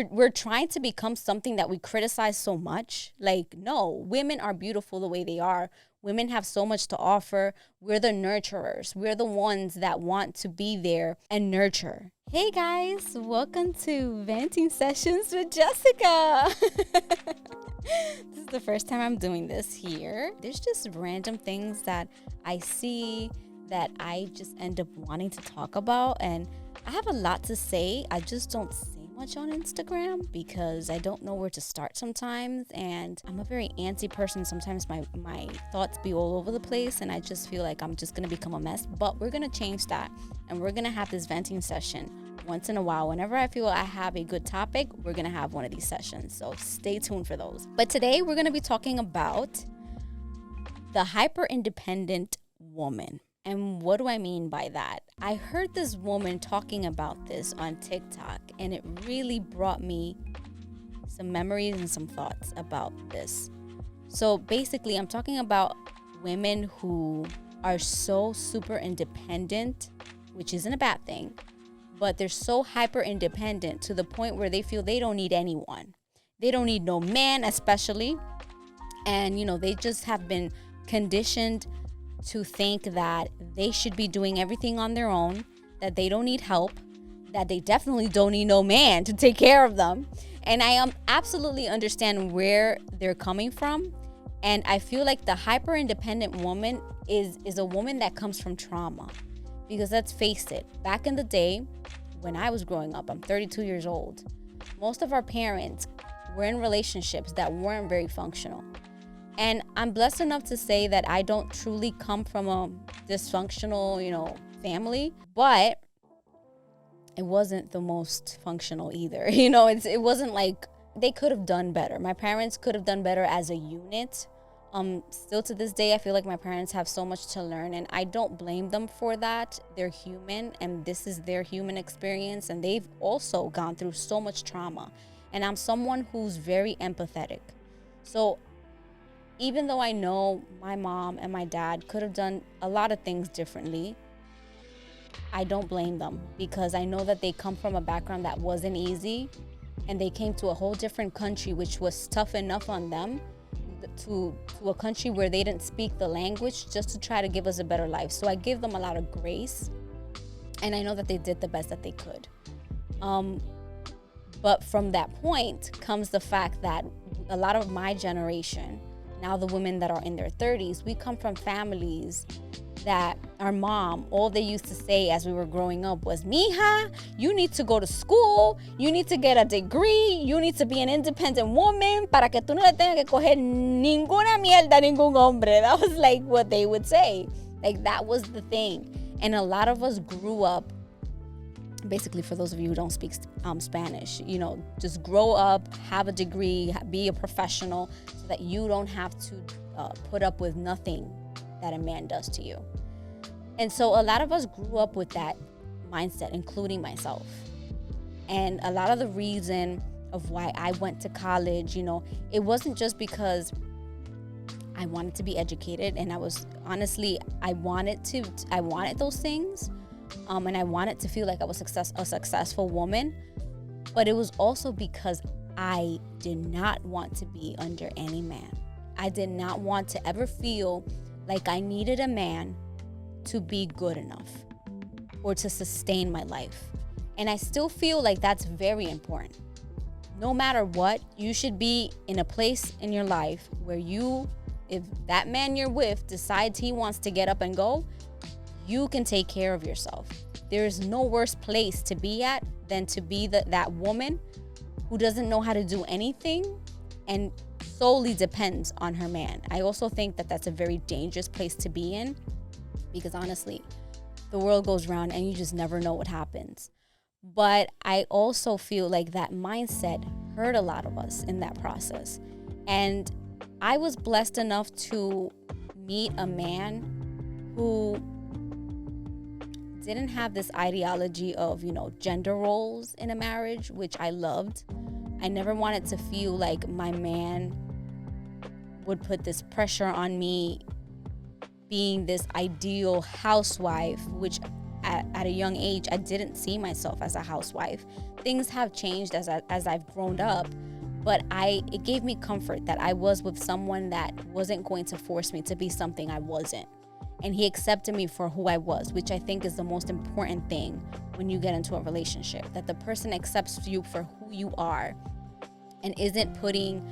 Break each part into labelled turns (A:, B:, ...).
A: we're trying to become something that we criticize so much. Like, no, women are beautiful the way they are. Women have so much to offer. We're the nurturers. We're the ones that want to be there and nurture. Hey guys, welcome to Venting Sessions with Jessica. This is the first time I'm doing this here. There's just random things that I see that I just end up wanting to talk about, and I have a lot to say. I just don't say much on Instagram because I don't know where to start sometimes, and I'm a very antsy person. Sometimes my thoughts be all over the place, and I just feel like I'm just gonna become a mess. But we're gonna change that, and we're gonna have this venting session once in a while. Whenever I feel I have a good topic, we're gonna have one of these sessions, so stay tuned for those. But today we're gonna be talking about the hyper independent woman. And what do I mean by that? I heard this woman talking about this on TikTok, and it really brought me some memories and some thoughts about this. So basically, I'm talking about women who are so super independent, which isn't a bad thing, but they're so hyper independent to the point where they feel they don't need anyone. They don't need no man, especially. And, they just have been conditioned to think that they should be doing everything on their own, that they don't need help, that they definitely don't need no man to take care of them. And I absolutely understand where they're coming from. And I feel like the hyper independent woman is a woman that comes from trauma. Because let's face it, back in the day when I was growing up, I'm 32 years old, most of our parents were in relationships that weren't very functional. And I'm blessed enough to say that I don't truly come from a dysfunctional, family, but it wasn't the most functional either. It wasn't like they could have done better. My parents could have done better as a unit. Still to this day, I feel like my parents have so much to learn, and I don't blame them for that. They're human, and this is their human experience, and they've also gone through so much trauma. And I'm someone who's very empathetic. So even though I know my mom and my dad could have done a lot of things differently, I don't blame them because I know that they come from a background that wasn't easy, and they came to a whole different country which was tough enough on them, to a country where they didn't speak the language, just to try to give us a better life. So I give them a lot of grace, and I know that they did the best that they could. But from that point comes the fact that a lot of my generation, now the women that are in their 30s, we come from families that our mom, all they used to say as we were growing up was, mija, you need to go to school, you need to get a degree, you need to be an independent woman para que tú no le tengas que coger ninguna mierda a ningún hombre. That was like what they would say. Like, that was the thing. And a lot of us grew up, basically, for those of you who don't speak Spanish, just grow up, have a degree, be a professional, so that you don't have to put up with nothing that a man does to you. And so a lot of us grew up with that mindset, including myself. And a lot of the reason of why I went to college, it wasn't just because I wanted to be educated, and I wanted those things. And I wanted to feel like I was a successful woman. But it was also because I did not want to be under any man. I did not want to ever feel like I needed a man to be good enough or to sustain my life. And I still feel like that's very important. No matter what, you should be in a place in your life where if that man you're with decides he wants to get up and go, you can take care of yourself. There is no worse place to be at than to be that woman who doesn't know how to do anything and solely depends on her man. I also think that that's a very dangerous place to be in, because honestly, the world goes round and you just never know what happens. But I also feel like that mindset hurt a lot of us in that process. And I was blessed enough to meet a man who didn't have this ideology of, gender roles in a marriage, which I loved. I never wanted to feel like my man would put this pressure on me being this ideal housewife, which at a young age, I didn't see myself as a housewife. Things have changed as I've grown up, but it gave me comfort that I was with someone that wasn't going to force me to be something I wasn't. And he accepted me for who I was, which I think is the most important thing when you get into a relationship, that the person accepts you for who you are and isn't putting,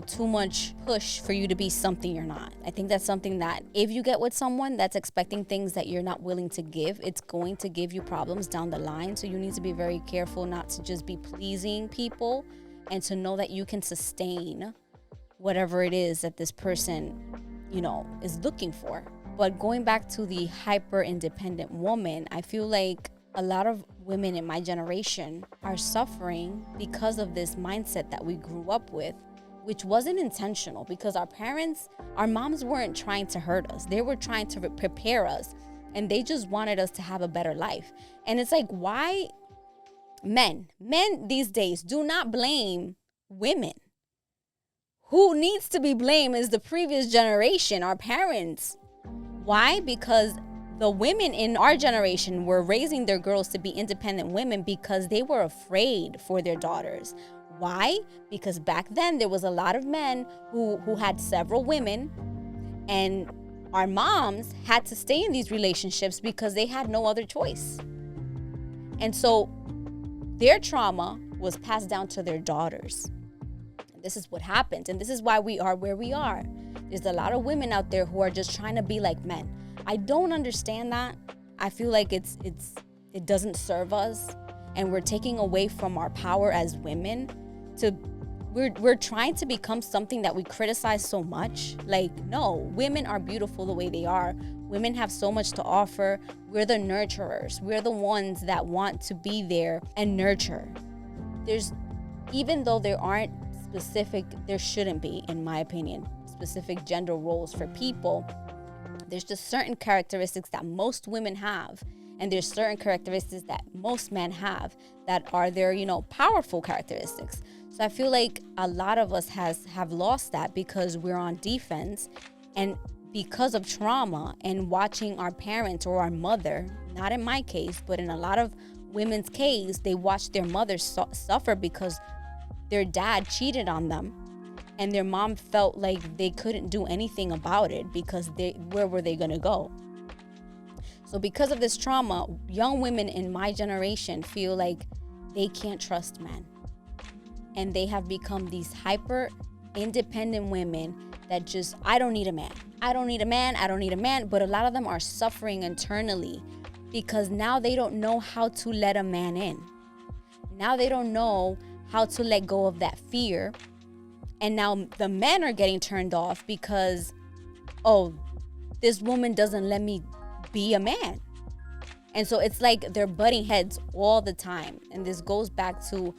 A: too much push for you to be something you're not. I think that's something that if you get with someone that's expecting things that you're not willing to give, it's going to give you problems down the line. So you need to be very careful not to just be pleasing people, and to know that you can sustain whatever it is that this person, is looking for. But going back to the hyper independent woman, I feel like a lot of women in my generation are suffering because of this mindset that we grew up with, which wasn't intentional, because our moms weren't trying to hurt us. They were trying to prepare us, and they just wanted us to have a better life. And it's like, why men these days do not blame women. Who needs to be blamed is the previous generation, our parents. Why? Because the women in our generation were raising their girls to be independent women because they were afraid for their daughters. Why? Because back then there was a lot of men who had several women, and our moms had to stay in these relationships because they had no other choice. And so their trauma was passed down to their daughters. This is what happened, and this is why we are where we are. There's a lot of women out there who are just trying to be like men. I don't understand that. I feel like it doesn't serve us, and we're taking away from our power as women. We're trying to become something that we criticize so much. Like, no, women are beautiful the way they are. Women have so much to offer. We're the nurturers. We're the ones that want to be there and nurture. Even though there shouldn't be, in my opinion, specific gender roles for people, there's just certain characteristics that most women have, and there's certain characteristics that most men have that are their, powerful characteristics. So I feel like a lot of us have lost that because we're on defense, and because of trauma and watching our parents or our mother, not in my case, but in a lot of women's case, they watched their mother suffer because their dad cheated on them, and their mom felt like they couldn't do anything about it because where were they going to go? So because of this trauma, young women in my generation feel like they can't trust men. And they have become these hyper independent women that just, I don't need a man. I don't need a man. I don't need a man. But a lot of them are suffering internally because now they don't know how to let a man in. Now they don't know how to let go of that fear. And now the men are getting turned off because, this woman doesn't let me be a man. And so it's like they're butting heads all the time. And this goes back to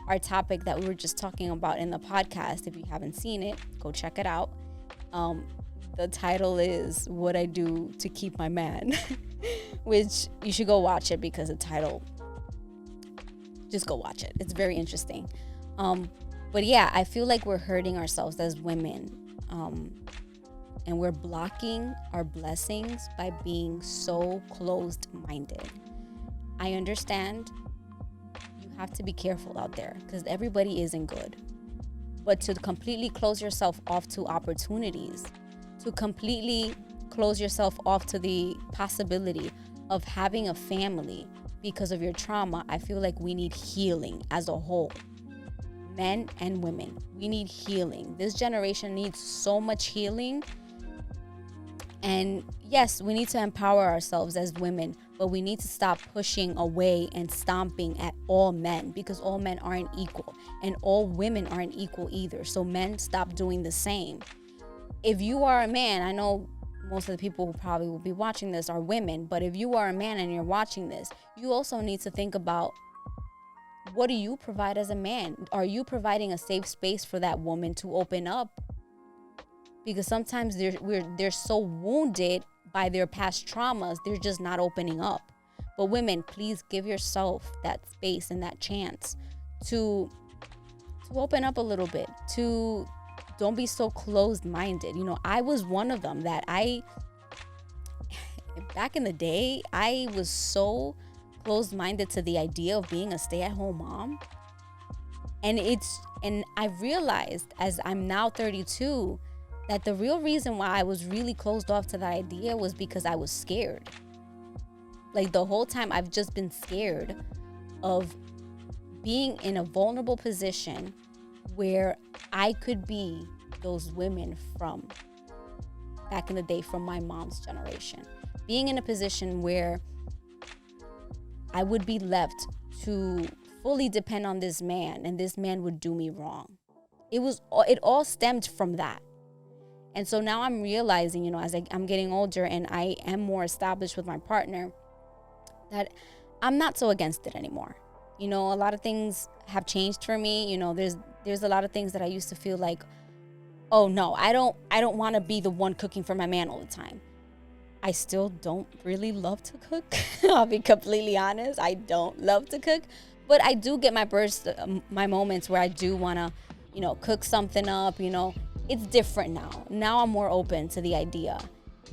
A: our topic that we were just talking about in the podcast. If you haven't seen it, go check it out. The title is What I Do to Keep My Man, which you should go watch it because the title, just go watch it. It's very interesting. But yeah, I feel like we're hurting ourselves as women. And we're blocking our blessings by being so closed-minded. I understand you have to be careful out there because everybody isn't good. But to completely close yourself off to opportunities, to completely close yourself off to the possibility of having a family because of your trauma, I feel like we need healing as a whole. Men and women, we need healing. This generation needs so much healing. And yes, we need to empower ourselves as women, but we need to stop pushing away and stomping at all men because all men aren't equal and all women aren't equal either. So men, stop doing the same. If you are a man, I know most of the people who probably will be watching this are women, but if you are a man and you're watching this, you also need to think about, what do you provide as a man? Are you providing a safe space for that woman to open up? Because sometimes they're so wounded by their past traumas, they're just not opening up. But women, please give yourself that space and that chance to open up a little bit. Don't be so closed-minded. I was one of them that back in the day, I was so closed-minded to the idea of being a stay-at-home mom. And I realized as I'm now 32 that the real reason why I was really closed off to that idea was because I was scared. Like the whole time I've just been scared of being in a vulnerable position where I could be those women from back in the day, from my mom's generation. Being in a position where I would be left to fully depend on this man, and this man would do me wrong. It all stemmed from that. And so now I'm realizing, as I'm getting older and I am more established with my partner, that I'm not so against it anymore. A lot of things have changed for me. There's a lot of things that I used to feel like, oh no, I don't want to be the one cooking for my man all the time. I still don't really love to cook. I'll be completely honest. I don't love to cook, but I do get my bursts, my moments where I do want to, cook something up. It's different now. Now I'm more open to the idea.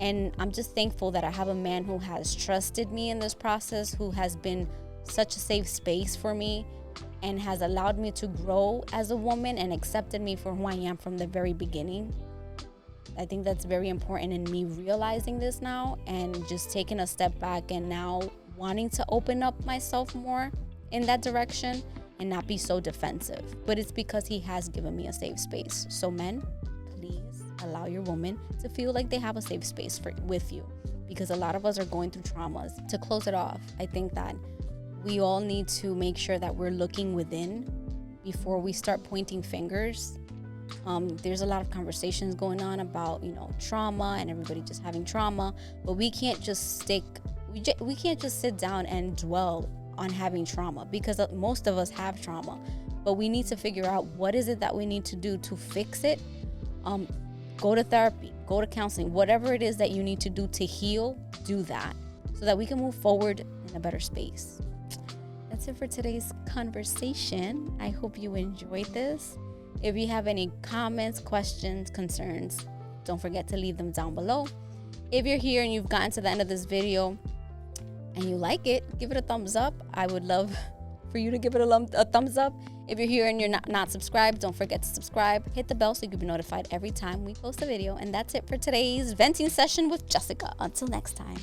A: And I'm just thankful that I have a man who has trusted me in this process, who has been such a safe space for me and has allowed me to grow as a woman and accepted me for who I am from the very beginning. I think that's very important in me realizing this now and just taking a step back and now wanting to open up myself more in that direction and not be so defensive. But it's because he has given me a safe space. So men, please allow your woman to feel like they have a safe space with you, because a lot of us are going through traumas. To close it off, I think that we all need to make sure that we're looking within before we start pointing fingers. There's a lot of conversations going on about, trauma and everybody just having trauma, but we can't just sit down and dwell on having trauma, because most of us have trauma, but we need to figure out what is it that we need to do to fix it. Go to therapy, go to counseling, whatever it is that you need to do to heal, do that so that we can move forward in a better space. That's it for today's conversation. I hope you enjoyed this. If you have any comments, questions, concerns, don't forget to leave them down below. If you're here and you've gotten to the end of this video and you like it, give it a thumbs up. I would love for you to give it a thumbs up. If you're here and you're not subscribed, don't forget to subscribe. Hit the bell so you can be notified every time we post a video. And that's it for today's venting session with Jessica. Until next time.